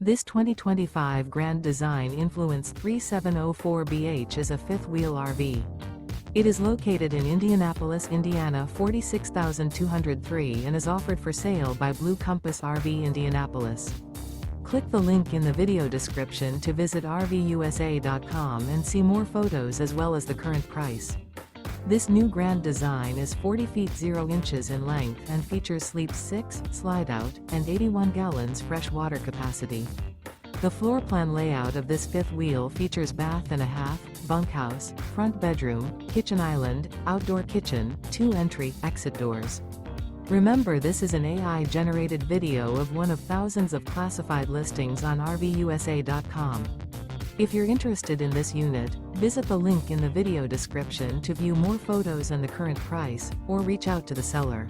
This 2025 Grand Design Influence 3704BH is a fifth-wheel RV. It is located in Indianapolis, Indiana 46203 and is offered for sale by Blue Compass RV Indianapolis. Click the link in the video description to visit RVUSA.com and see more photos as well as the current price. This new Grand Design is 40 feet 0 inches in length and features sleep 6, slide-out, and 81 gallons fresh water capacity. The floor plan layout of this fifth wheel features bath and a half, bunkhouse, front bedroom, kitchen island, outdoor kitchen, 2 entry/exit doors. Remember, this is an AI-generated video of one of thousands of classified listings on RVUSA.com. If you're interested in this unit, visit the link in the video description to view more photos and the current price, or reach out to the seller.